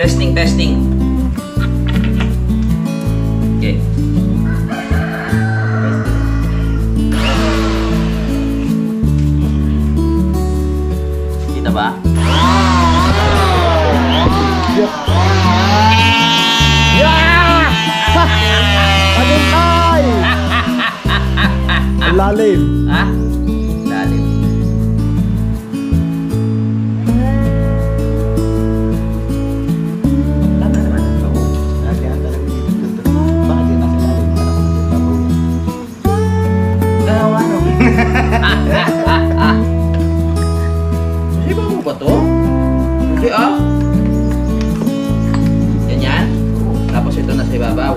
Testing, testing. Okay. Kita ba? Yeah! Tagumpay! Lalim. Ha? Lalim. Tama naman. Oo. Bakit yun nasa lalim? Gawa no. Kasi ba mo ba to? Hindi ah. Ganyan. Tapos ito na sa ibabaw.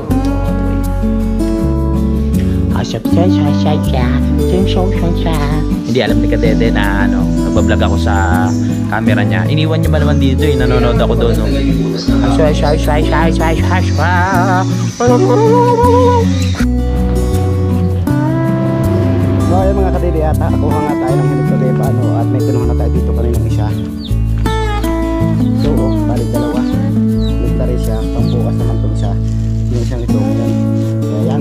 Hindi alam ni Kadede na ano, nagbablog ako sa camera niya. Iniwan niya ba naman dito eh, nanonood ako doon. No? So ayun mga kadidi ata, nakuha nga tayo ng hinog na lebano at may kinuha na tayo dito kaninang isa. So balik dalawa. Hinog na rin siya, pambukas naman itong isa. Yung isang ito ngayon. Kaya yan.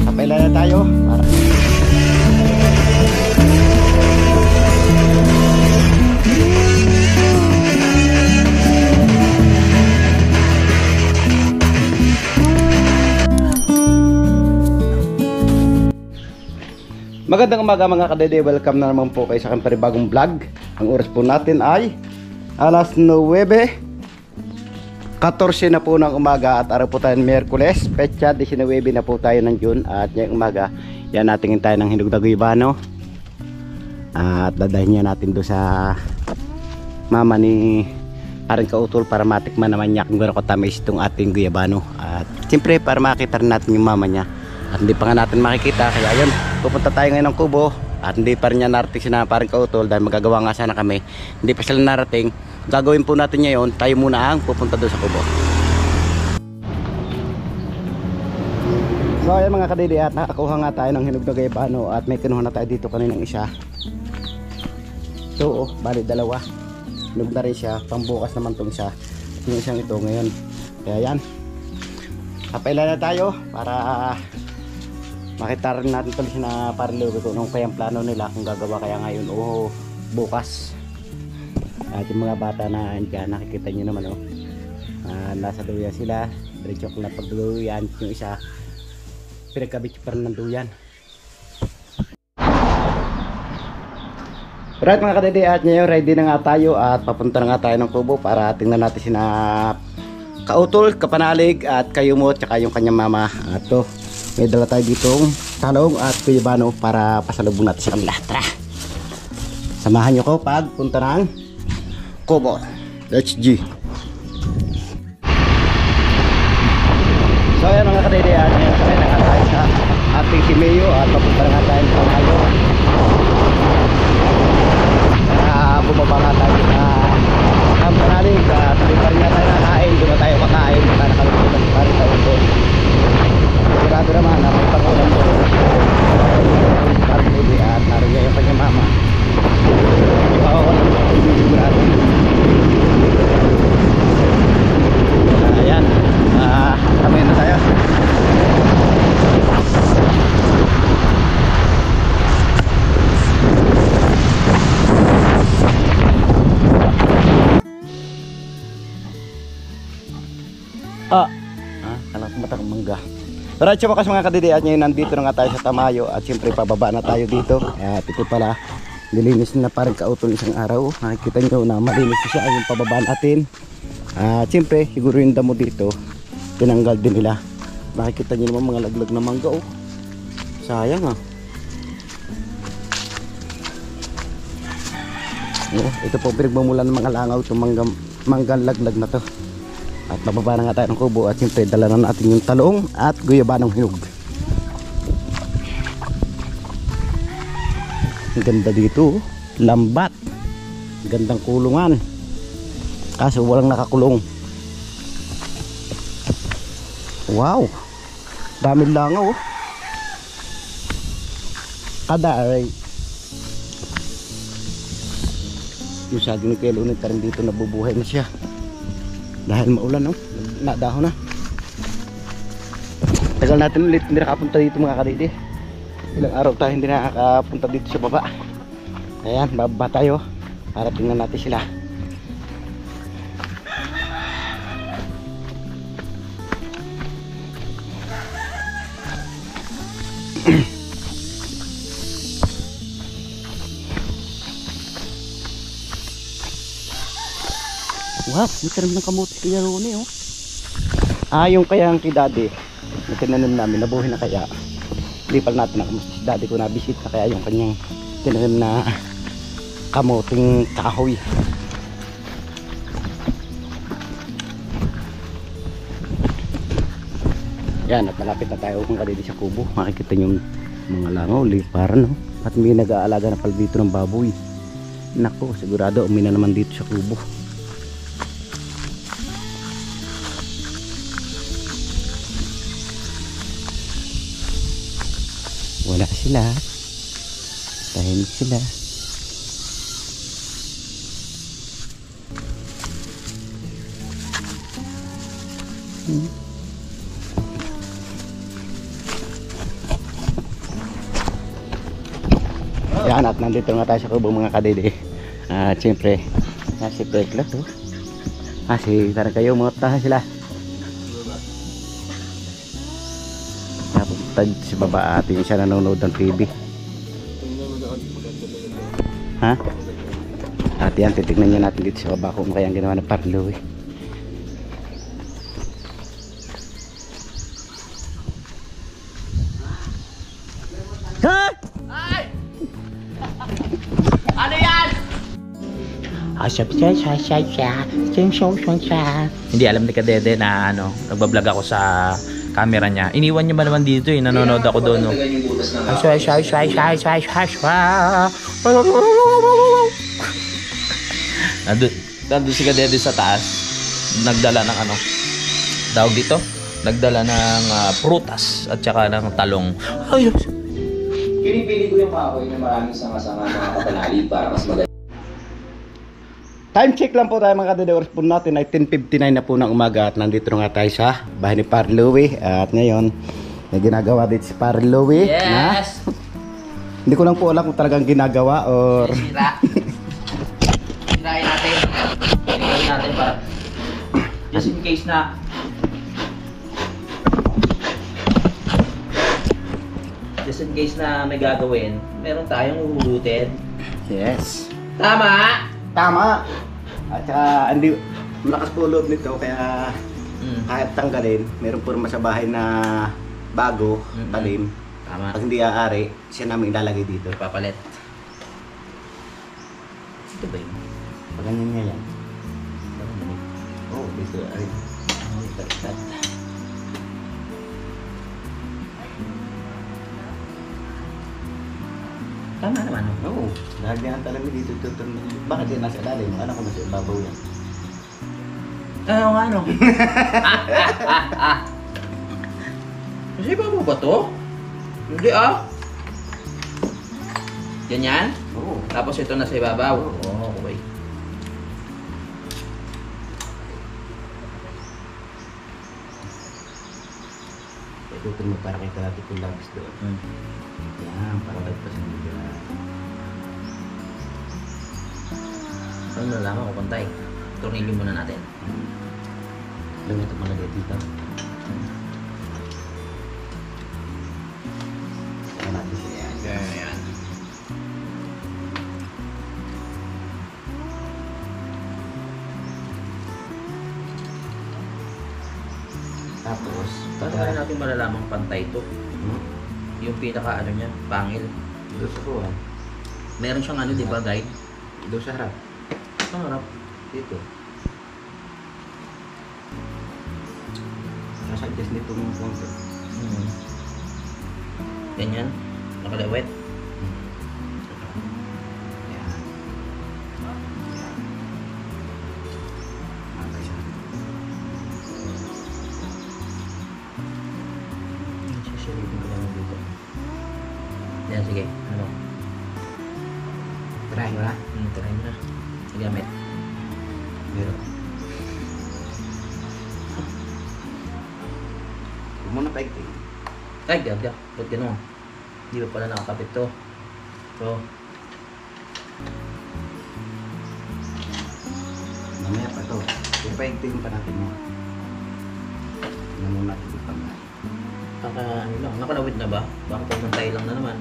Kapailan na tayo para magandang umaga mga kadede, welcome na naman po kayo sa aking panibagong vlog. Ang oras po natin ay alas 9:14 na po ng umaga at araw po tayo ng Miyerkules, petsa 19 na po tayo ng June. At ngayong umaga, yan natingin tayo ng hinog na guyabano at dadahin niya natin doon sa mama ni Paring Kautol para matikman naman niya kung gano'n katamis itong ating guyabano. At siyempre para makita rin natin yung mama niya. At hindi pa nga natin makikita, kaya yun, pupunta tayo ngayon ng Kubo. At hindi pa rin niya narating si Paring Kautol dahil magagawa nga sana kami. Hindi pa sila narating. Gagawin po natin ngayon, tayo muna ang pupunta doon sa Kubo. So ayan mga kadidi, at nakakuha nga tayo ng hinog na guyabano at may kinuha na tayo dito kaninang isa. So bali dalawa. Hinog na rin siya, pambukas naman itong isa. Yung isang ito ngayon. Kaya yan, kapailan na tayo para makita rin natin tuloy na Paring Louie kung anong kayang plano nila, kung gagawa kaya ngayon o bukas. At yung mga bata na andyan, nakikita nyo naman oh. Nasa duyan sila, diretso ko na pagduyan. Yung isa pinagkabit pa rin ng duyan. Alright mga kadede, at ngayon ready na nga tayo at papunta na nga tayo ng Kubo para tingnan natin sina Kautol, Kapanalig at Kayumot tsaka yung kanyang mama. At to, may dala tayo ditong talong at guyabano para pasalubong natin sa kanila. Tara! Samahan nyo ko pag punta ng Kubo. Let's G! So ayan mga kadede, at ngayon sakay na nga tayo sa ating si Mayo at papunta na nga tayo ng Panayo. Bumaba nga tayo sa Kapanalig at hindi pa rin nga tayo nakain. Doon na tayo kakain para nakalimutan si Paring Kautol. Sigurado naman na may pangulam ko Paring Louie at naroon yung kanyang mama. Ipawawalan ko ang sigurado. Ayan, kami na tayo. Anak matang mangga. Pero at wakas mga kadidi, at ngayon nandito na nga tayo sa Tamayo at siyempre pababa na tayo dito. At ito pala, nilinis na Paring Kautol isang araw. Nakikita nyo na malinis siya yung pababa natin. At siyempre siguro yung damo dito tinanggal din nila. Nakikita nyo naman mga laglag na mangga oh. Sayang ah. Ito po pinagmumulan ng mga langaw itong manggang laglag na to. At bababa na nga tayo ng Kubo at siyempre dala na natin yung talong at guyabanong hinog. Ang ganda dito, lambat, gandang kulungan, kaso walang nakakulong. Wow, daming langaw oh. Kada aray yung saging ni Kuya Lunit rin dito nabubuhay na siya. Dahil maulan, no? Nadahon na. Tagal natin ulit hindi nakapunta dito mga kadidi. Ilang araw tayo hindi nakakapunta dito sa baba. Ayan, bababa tayo para tingnan natin sila. Wow, may ng kamuti kaya roon eh, oh. Yung kayang kay daddy na tinanim namin, nabuhay na kaya. Hindi pala natin nakamusta si daddy ko, nabisit na kaya yung kanyang tinanim na kamuting kahoy. Yan, at malapit na tayo kung kadidi sa kubo. Makikita yung mga langaw, liparan, no? At may nag-aalaga na pala dito ng baboy. Nako, sigurado umina naman dito sa kubo. Wala sila, tahimik sila. Yan, at nandito nga tayo sa kubo mga kadidi. At siyempre si Pekla to, si tarang kayo mga tahan sila. Napunta si baba at yung isa nanonood ng TV. Ha? At yan, titignan nyo natin dito sa baba kung kaya ang ginawa ng parlo eh. Ha? Ay! Ano yan? Hindi alam ni Kadede na nagbablog ako sa camera niya. Iniwan niya ba naman dito eh, nanonood ako doon, no? Nandun si Kadede sa taas, nagdala ng tawag dito? Nagdala ng prutas at saka ng talong. Ay, Pinipili ko yung kahoy na maraming sanga-sanga mga kapanali para mas maganda. Time check lang po tayo mga kadidi. Oras po natin ay 10:59 na po ng umaga at nandito nga tayo sa bahay ni Par Louie. At ngayon may ginagawa dito si Par Louie. yes! Hindi ko lang po alam kung talagang ginagawa or Sira. Sirain natin. Sirain natin para just in case na may gagawin, meron tayong uhugutin. yes. Tama! Tama. At saka hindi malakas po loob nito kaya kahit tanggalin, meron po naman sa bahay na bago, talim. Tama. Pag hindi aari, siya namin ilalagay dito. Papalit. Ito ba yun? Pag ganyan nga yan. Oh, dito ay. Tama naman. Oo. Lagyan talaga dito tutun. Bakit yan nasa ilalim? Ano ko nasa ibabaw yan? Oo nga no. Kasi ibabaw ba to? Hindi ah. Ganyan? Oo. Tapos ito na sa ibabaw. Oo, okay. Tutun mo para kita natin kung labis doon. Yan, para lagpasin mo dyan. Ano nalaman ko pantay? Tornilyo muna natin. Lang ito malagay dito. Ayan natin siya yan. Yan. Tapos, Paano kaya natin malalamang pantay ito? Yung pinaka niya, pangil. doon sa kuwan. Meron siyang di ba guide? Doon sa harap. Ang harap. Dito. Sasuggest nito ng konti. Ganyan. Nakalawet. Yan. Okay siya. Sisiripin ko lang dito. Yan, sige. Ano? Try mo na. Try mo na. Gamit. Meron. paigting. Ay, gaga. Ba't gano'n? Hindi ba pala nakakapit to? So, Mamaya pa to. Ipaigting pa natin mo. Tingnan muna natin yung pangay. ano lang, nakalawit na ba? Baka pagmantay lang na naman.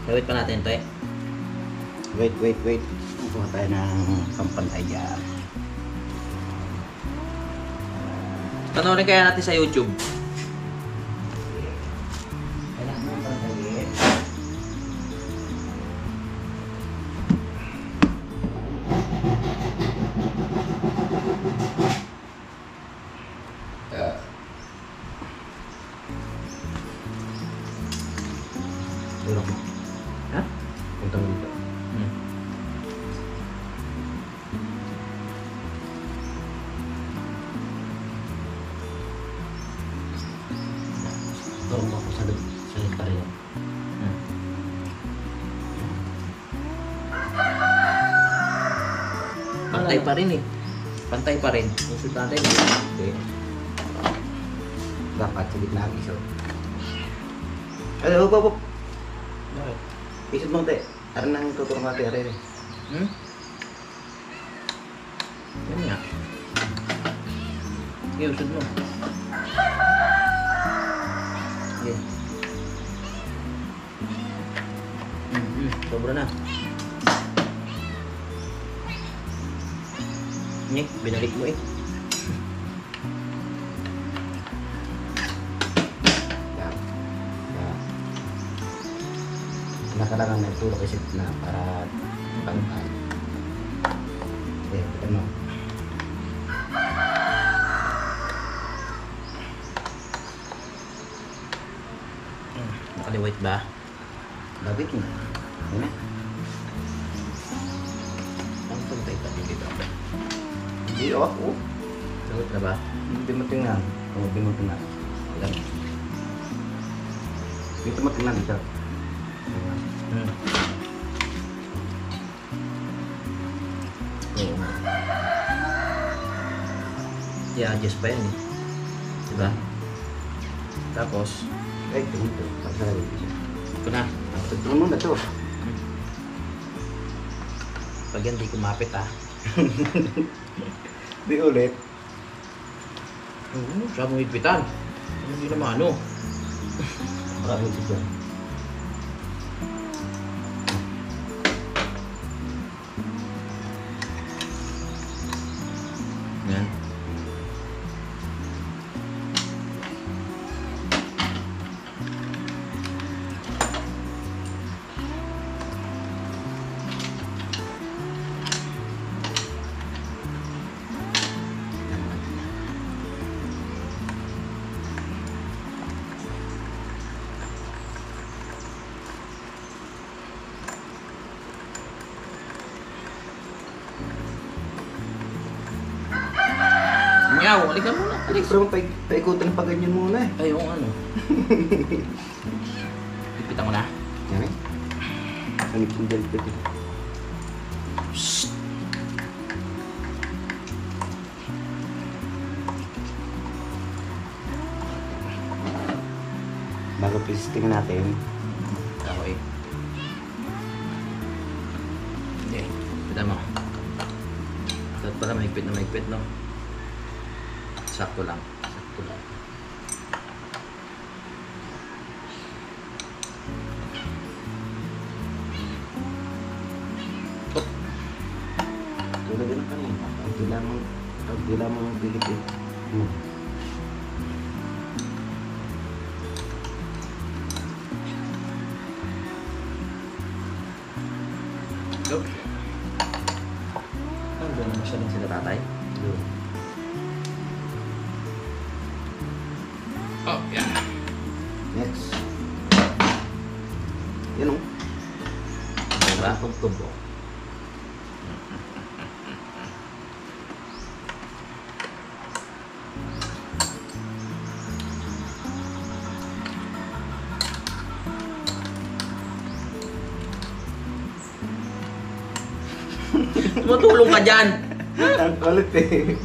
Lawit pa natin ito eh. Wait. Kuha tayo ng pampantay dyan. Panoorin kaya natin sa YouTube. Kailangan mo pantayin. Tulog mo. Ha? Punta mo dito. Tulog mo ako sa rin. Pantay pa rin eh. Pantay pa rin. Usod natin. Okay. Dapat sa gitna ang isod. Ano, hop. Bakit? Isod mo, te. Aran nang tuturo natin, aran. Yan nga. Sige, usod mo. Sige. Sobra na. Nick, binalik mo eh. Yan. Yan. Nakalangan na itulog isip na para pantay. Okay, kita mo. Nakaliwait ba? Bakit mo? Yan na. Ang pantay pa din dito. Hindi, oh. Sagot na ba? Hindi mo tingnan. Hindi mo tingnan. Yan. Dito mo tingnan dito. Yan. Oo. I-adjust pa yan eh. Diba? Tapos, Ay, tingnan ito. Pagsalali siya. ito na. Tutulong mo na ito. Pag yan di kumapit ah. Di ulit. Oo, siya mong higpitan. Hindi naman ano. Maraming siya. Yan. Meow, halika muna. Halika. Pero paikutan pa ganyan muna eh. Ay, yung ano. Ipitan ko na. Yan eh. Ano yung delpit eh. Bago pisting natin. Okay. Hindi. Kita mo. Dapat pala mahigpit na mahigpit, no? Sakto lang. Sakto lang. Tulad din ang kanina. Pag di lamang pilit eh. Yup. Doon naman siya lang sila tatay. Oh, yeah. Next. Yan o. Diba? Tubo. Tumutulong ka dyan! Ang kulit eh.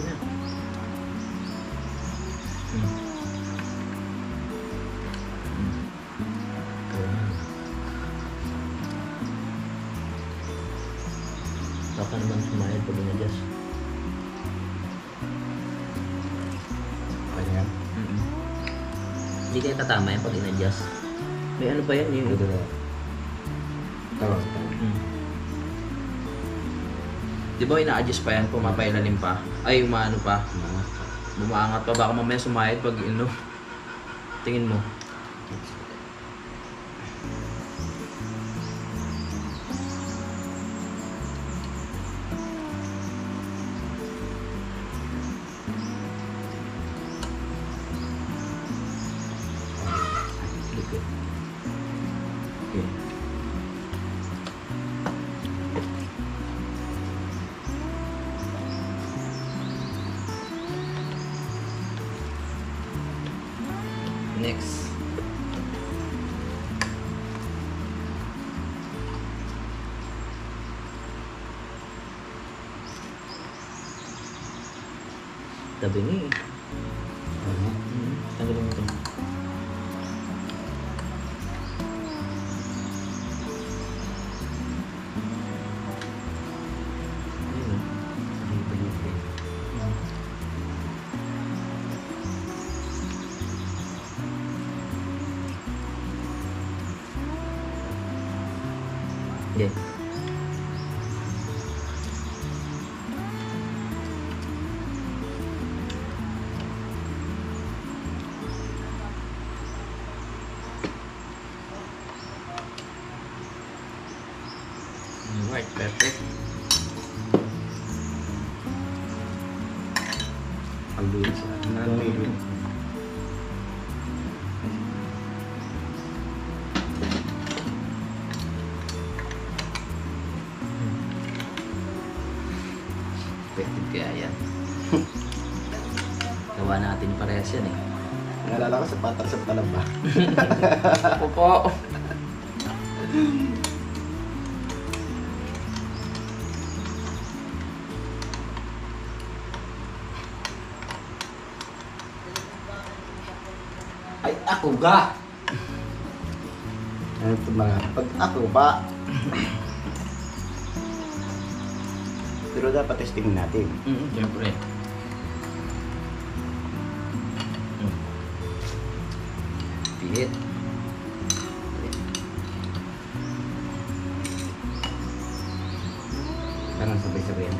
na. Hmm. Baka naman sumayad pag in-adjust. Okay yan. Hindi kayo tatama yan pag in-adjust. May ano pa yan yung... Tawag. Di ba ina-adjust pa yan, pumapailalim pa? Ay, umaano pa? Bumaangat pa. Baka mamaya sumayad pag ino. Tingin mo. Okay. Okay. Next. Tabi ni. Tanggalin mo ito. Ayun, yeah. Alright, perfect. Ang linis. Effective kaya yan. Gawa natin yung parehas yan eh. Naalala ko sa patak sa talaba. Opo. Ay, ako ga! Ano ito mga, pag ako ba? Pero dapat testing natin. Siyempre. Pihit. Parang sabay-sabay na.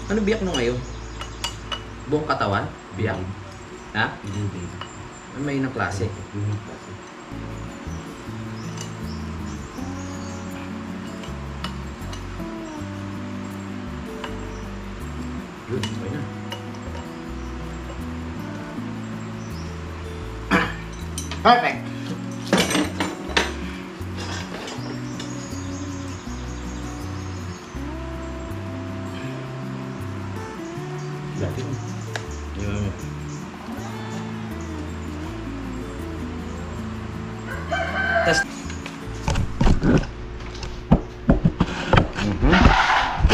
Ano biyak mo ngayon? Buong katawan? Biyak? Ha? Hindi. Ano may inang klase? Yun, okay na. Perfect! Dati mo. Yun. Test.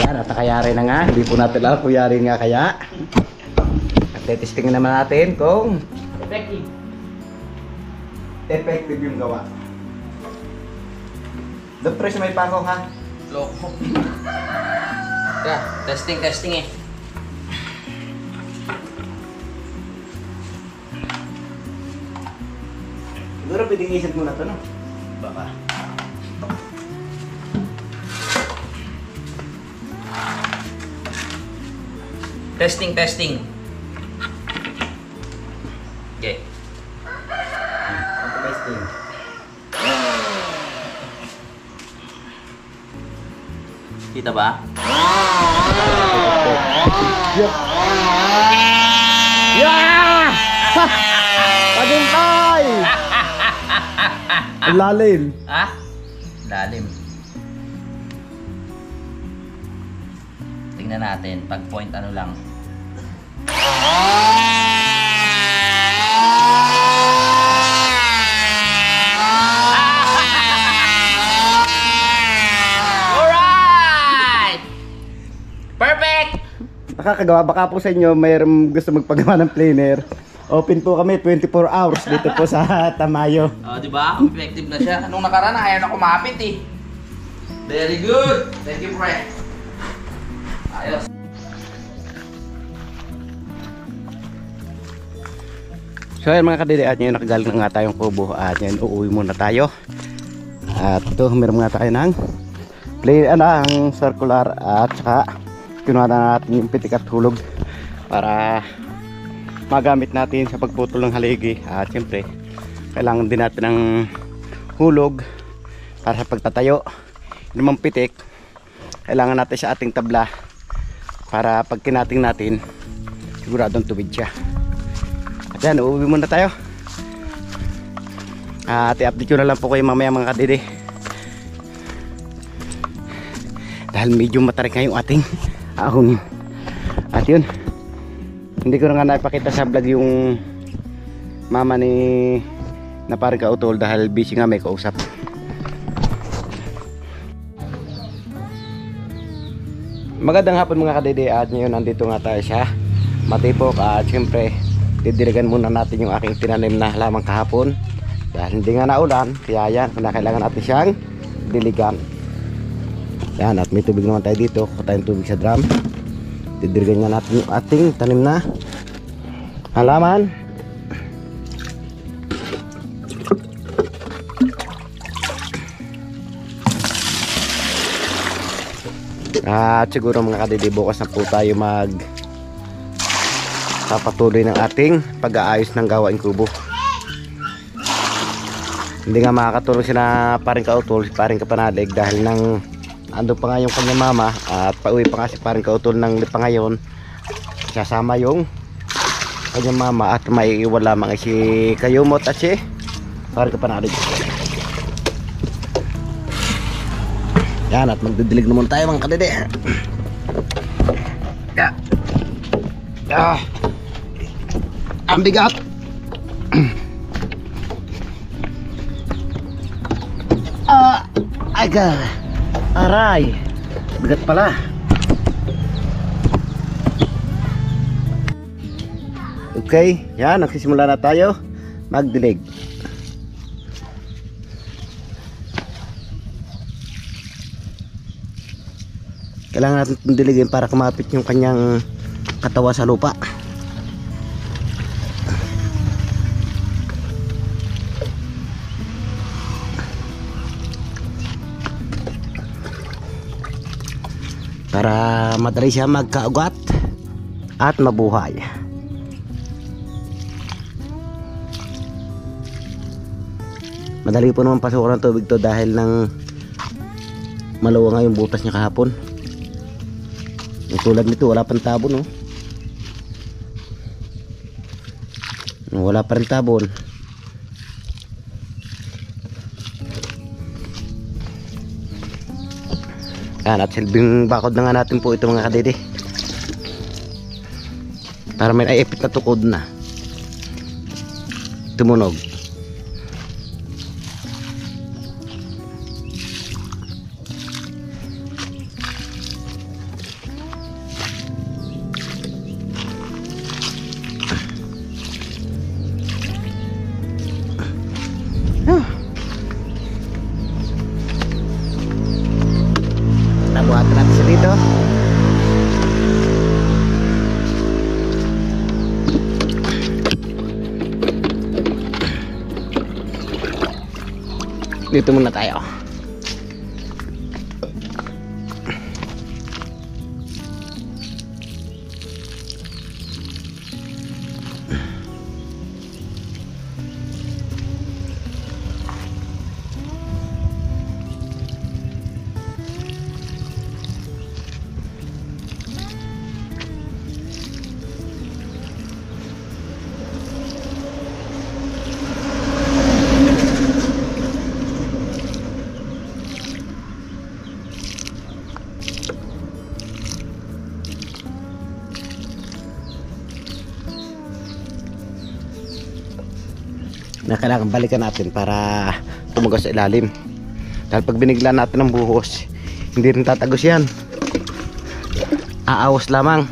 Yan, at nakayari na nga. Hindi po natin alam kung yari nga kaya. At testing naman natin kung effective yung gawa. Doon press may pako ha. Loko. Kaya, testing eh. Siguro pwedeng isip muna to no? Baka. Testing. Okay. Testing. Kita ba? Yeah! Tagumpay! Ang lalim. Ha? Lalim. Tingnan natin. Pag point ano lang. nakakagawa. Baka po sa inyo mayroong gusto magpagawa ng planer. Open po kami 24 hours dito po sa Tamayo. Oh, di ba? Effective na siya. Nung nakaraan, ayaw na kumapit eh. Very good. Thank you, pre. Ayos. So ayan mga kadidi, at ngayon nakagaling na nga tayong kubo. At ngayon uuwi muna tayo. At ito, meron nga tayo ng ang circular. At saka kinuha na natin yung pitik at hulog para magamit natin sa pagputol ng haligi. At siyempre kailangan din natin ng hulog para sa pagtatayo. Yung mga pitik kailangan natin sa ating tabla para pag kinating natin siguradong tuwid siya. At yan, uuwi muna tayo. At i-update ko na lang po kayo mamaya mga kadidi, dahil medyo matarik nga yung ating ahon. At yun, hindi ko na nga naipakita sa vlog yung mama ni na parang kautol dahil busy nga may kausap. Magandang hapon mga kadidi, at ngayon nandito nga tayo sa Matipok. At siyempre didirigan muna natin yung aking tinanim na halaman kahapon dahil hindi nga naulan, kaya yan, kailangan natin siyang diligan. Yan, at may tubig naman tayo dito. Kuha tayong tubig sa drum. Didirigan nga natin yung ating tanim na halaman. At siguro mga kadidi, bukas na po tayo papatuloy ng ating pag-aayos ng gawaing kubo. Hindi nga makakatulong sila paring kautol, paring kapanalig dahil nang ando pa nga yung kanyang mama at pauwi pa nga si paring kautol ng lipa ngayon. Sasama yung kanyang mama at maiiwan lamang si Kayumot at si paring kapanalig. Yan, at magdidilig naman tayo mga kadede. Ang bigat. Aga. Aray. Bigat pala. Okay, yan, nagsisimula na tayo magdilig. Kailangan natin diligin para kumapit yung kanyang katawan sa lupa. Para madali siya magkaugat at mabuhay. Madali po naman pasukan ng tubig to dahil nang maluwa nga yung butas niya kahapon. Yung tulad nito wala pang tabon, no? Wala pa rin tabon. Yan, at silbing bakod na nga natin po ito mga kadidi para may naipit na tukod na tumunog. Nabuhatan natin siya dito. Dito muna tayo. Na kailangan balikan natin para tumagos sa ilalim, dahil pag binigla natin ng buhos hindi rin tatagos yan, aawas lamang.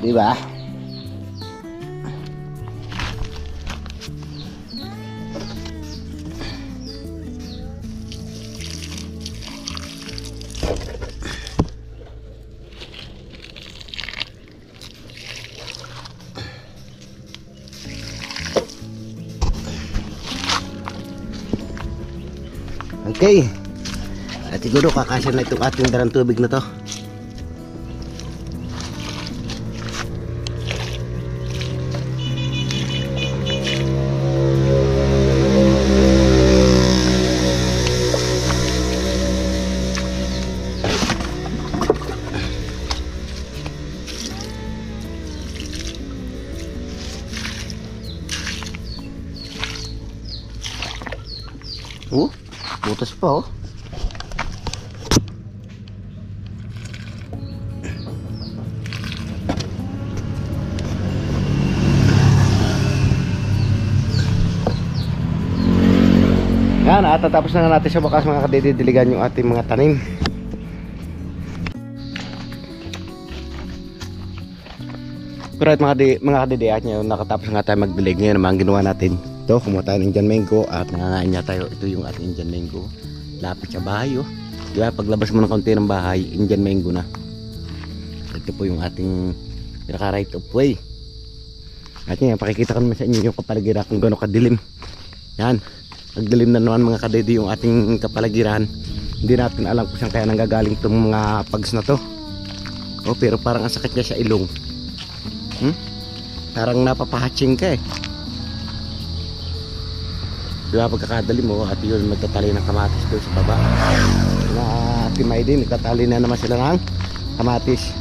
Di ba? Okay. At siguro kakasya na itong ating darang tubig na to. Butas pa oh. Yan, at tatapos na nga natin sa wakas mga kadidiligan yung ating mga tanim. Pero at mga kadidiat nyo, nakatapos nga tayo magdilig. Ngayon naman ginawa natin ito, kumuha tayo ng Indian mango at nangangain niya tayo. Ito yung ating Indian mango. Lapit sa bahay oh. Diba, paglabas mo ng kaunti ng bahay, Indian mango na. Ito po yung ating pinaka right of way. At yan, pakikita ko naman sa inyo yung kapaligiran kung gano'ng kadilim. Yan, nagdilim na naman mga kadidi yung ating kapaligiran. Hindi natin alam kung saan kaya nanggagaling itong mga pags na to. Oh, pero parang ang sakit niya sa ilong. Parang napapahatching ka eh. Diba pagkakadali mo at yun magtatali ng kamatis doon sa baba. Na timay din, nagtatali na naman sila ng kamatis.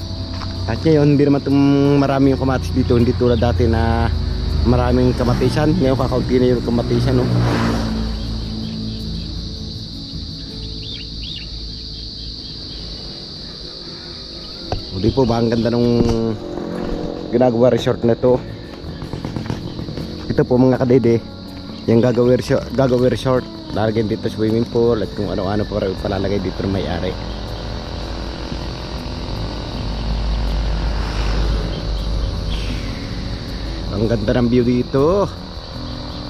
At ngayon hindi naman itong marami yung kamatis dito. Hindi tulad dati na maraming kamatisan. Ngayon kakaunti na yung kamatisan no? Hindi po ba ang ganda nung ginagawa resort na to. Ito po mga kadede, yung gagawin resort, lalagyan dito swimming pool at kung ano-ano pa palalagay dito ng may-ari. Ang ganda ng view dito,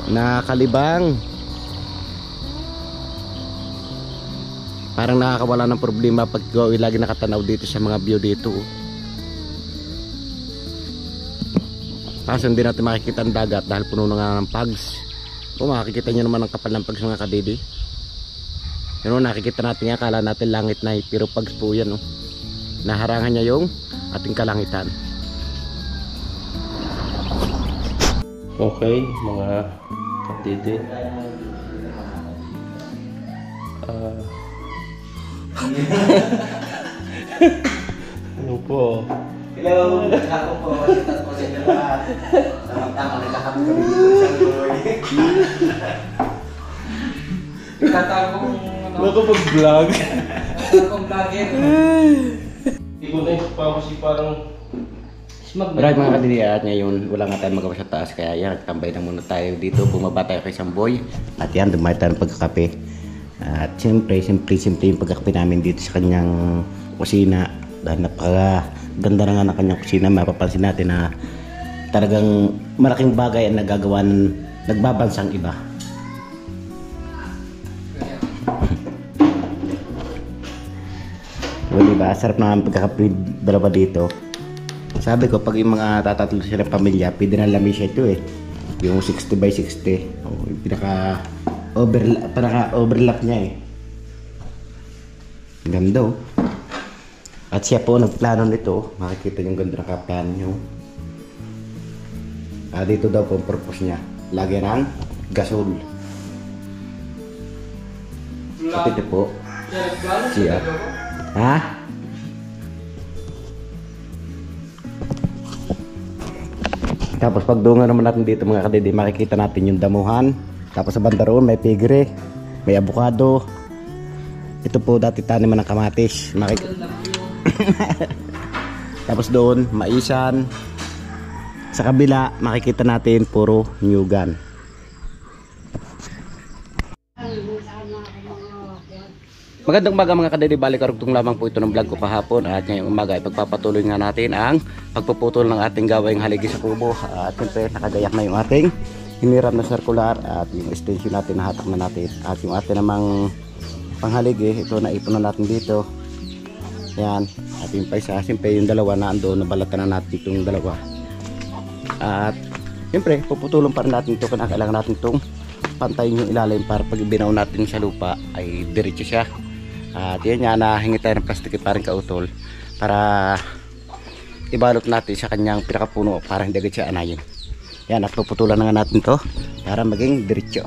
nakalibang, parang nakakawala ng problema pag lagi nakatanaw dito sa mga view dito. Kaso hindi natin makikita ang dagat dahil puno na nga ng pags. O makikita nyo naman ang kapal ng pags mga kadidi. Pero nakikita natin nga, akala natin langit na pero pags po yan. Naharangan niya yung ating kalangitan. Okay mga kadidi. Ano po? Hello, ako po. Sitat po sa inyo lahat. Tamang-tama nagkakapit kami dito sa Sandoy. Tatagong Nakapag-vlog. Tatagong vlogger. Hindi ko na pa kasi parang Alright mga kadiliat, ngayon wala nga tayo magawa sa taas. Kaya yan, nagtambay na muna tayo dito. Bumaba tayo kay Samboy. At yan, dumay tayo ng pagkakape. At simple yung pagkakape namin dito sa kanyang kusina. Dahil napakaganda na nga ng kanyang kusina, mapapansin natin na talagang malaking bagay ang nagagawa ng nagbabansang iba. So, diba, sarap na ang pagkakape dalawa dito. Sabi ko, pag yung mga tatatlo sila pamilya, pwede na lamisa ito eh. Yung 60 by 60. Oh, yung pinaka-overlap niya eh. Ganda oh. At siya po nagplano nito, makikita yung ganda ng kaplano nyo. Dito daw po ang purpose niya, lagyan ng gasol. At ito po siya. Ha? Tapos pag dungan naman natin dito mga kadidi, makikita natin yung damuhan. Tapos sa banda roon may pigre, may abukado. Ito po dati taniman ng kamatis. Tapos doon maisan. Sa kabila makikita natin puro nyugan. Magandang umaga mga kadede, balik karugtong lamang po ito ng vlog ko kahapon at ngayong umaga ay pagpapatuloy nga natin ang pagpuputol ng ating gawaing haligi sa kubo at siyempre nakagayak na yung ating hiniram na circular at yung extension natin nahatak na natin at yung ating namang panghaligi ito naipon na natin dito. Yan, at yung pa isa, siyempre yung dalawa na andoon, nabalatan na natin itong dalawa at siyempre puputulong pa rin natin ito, kailangan natin itong pantayin yung ilalim para pag binaw natin sa lupa ay diretso siya. At yan nga, nahingi tayo ng plastic para kautol para ibalot natin sa kanyang pinakapuno para hindi agad siya anayin. Yan, at puputulan na nga natin to para maging diretso.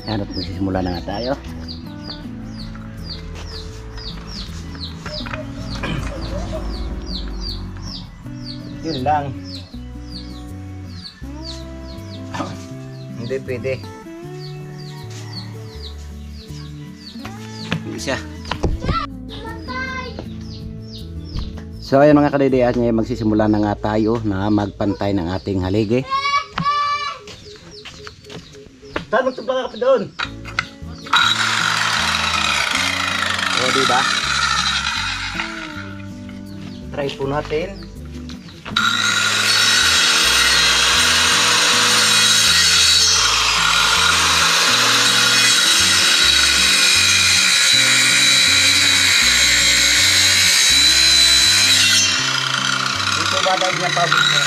Yan, at magsisimula na nga tayo. Yun lang. Hindi pwede. Hindi siya. So ayan mga kadede, at ngayon magsisimula na nga tayo na magpantay ng ating haligi. Saan magtubla ka pa doon? O diba? Try po natin. Dito ba dahil niya pabot mo?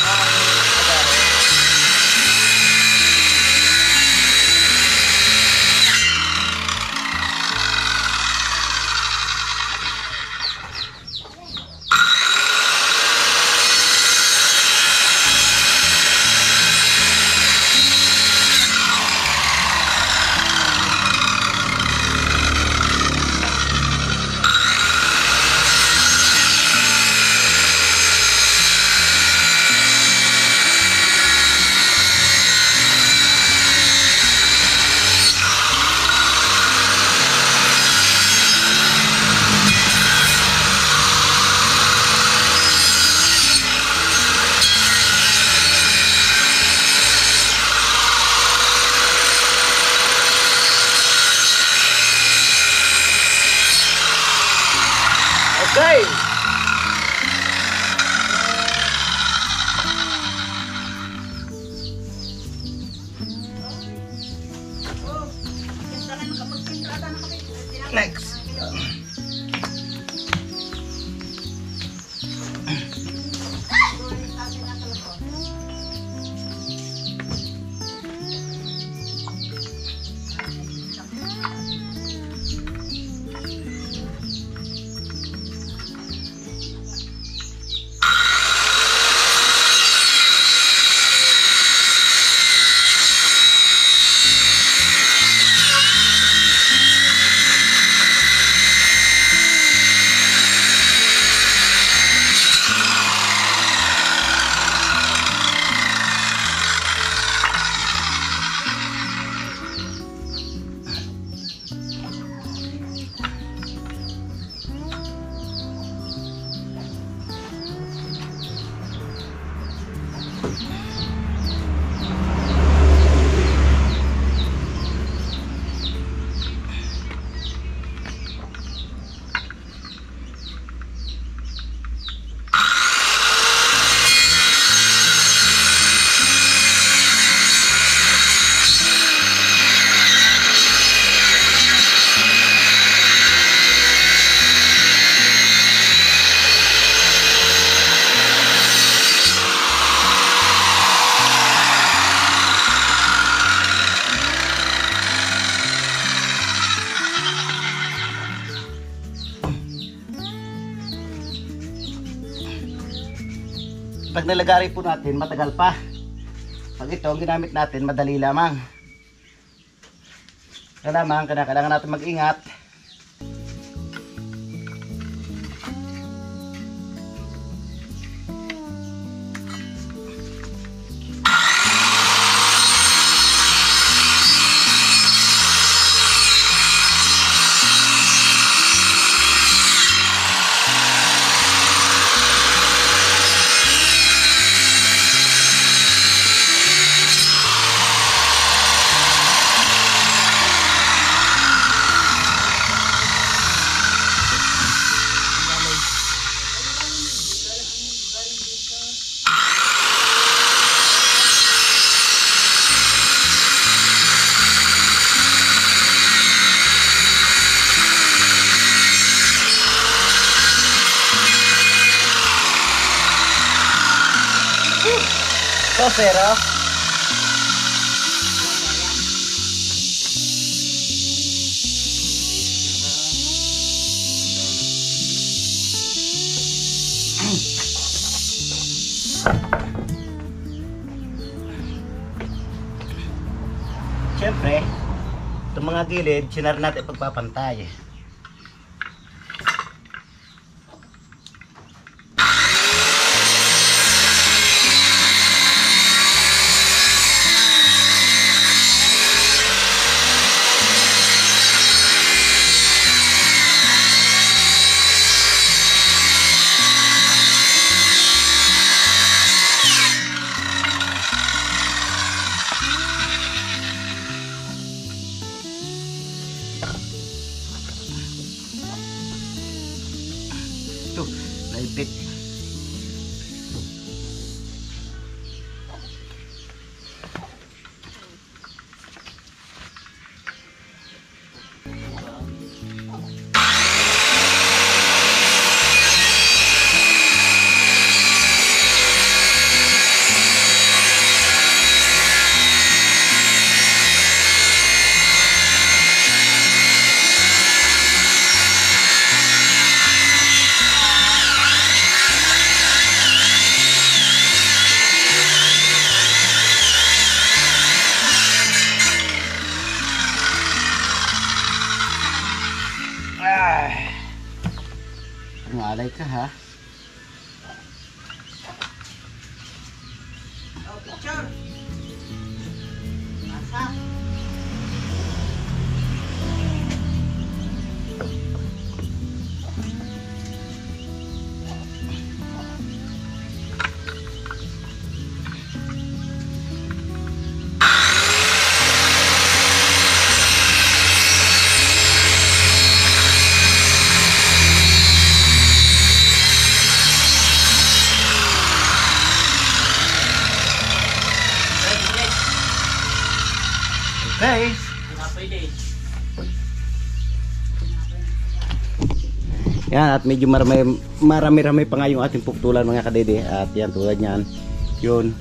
Okay. Next. pag nilagari po natin, matagal pa. Pag ito, ang ginamit natin, madali lamang. Kailangan natin mag-ingat. So, zero. Siyempre, itong mga gilid, sinar natin pagpapantay. Ito, naipit. Ngalay ka ha. Oh, picture. Masa. Okay. Yan, at medyo marami-rami pa nga yung ating puktulan mga kadede. At yan, tulad yan. Yun.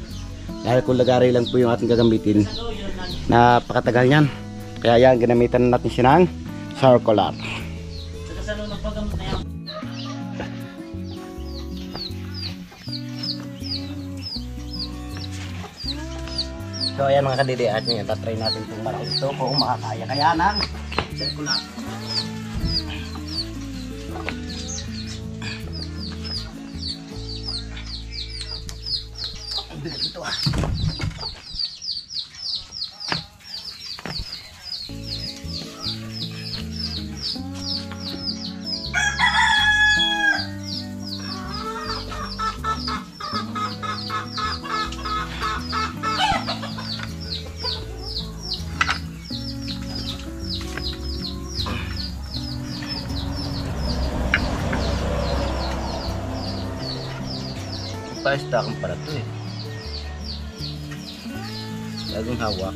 Dahil kung lagari lang po yung ating gagamitin, napakatagal yan. Kaya yan, ginamitan natin siya ng circular. So ayan mga kadede, at yun, tatry natin itong malaki ito kung makakaya kaya ng circular. Ang bigat ito ah. Pa-stack para to eh. Laging hawak.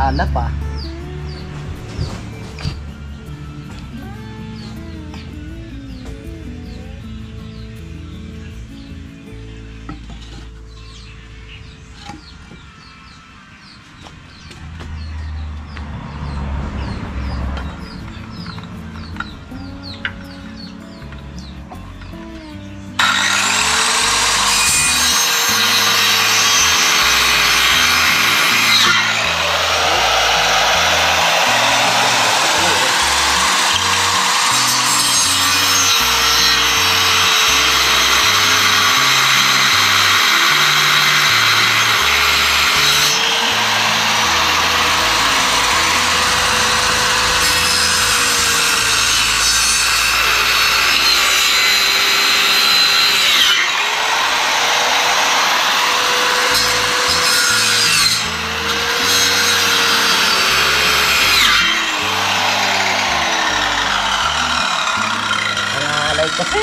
Gumagana pa. Kasi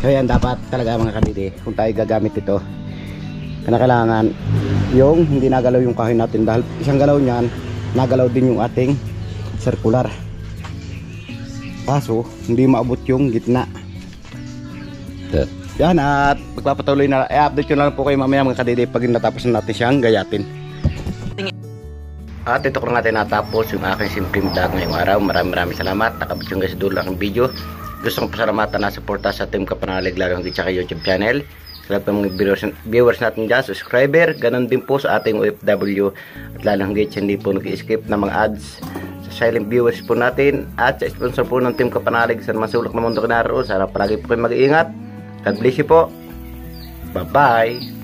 so yan, dapat talaga mga kadidi, kung tayo gagamit ito, kailangan yung hindi nagalaw yung kahoy natin, dahil isang galaw niyan nagalaw din yung ating circular, kaso hindi maabot yung gitna. Yan, at magpapatuloy na, i-update ko na lang po kayo mamaya mga kadidi pag natapos na natin siyang gayatin. At ito ko natin natapos yung aking simpleng vlog ngayong araw. Maraming salamat, nakabit yung guys dulo ng video. Gusto kong pasalamatan na suporta sa Team Kapanalig Lagang Gitsa kay YouTube channel. Sa lahat ng mga viewers natin dyan, subscriber, ganun din po sa ating OFW at Lalang Gitsa, hindi po nag-skip ng mga ads. Sa silent viewers po natin at sa sponsor po ng Team Kapanalig sa masulok na mundo kinaroon. Sana palagi po kayo mag-iingat. God bless you po. Bye bye.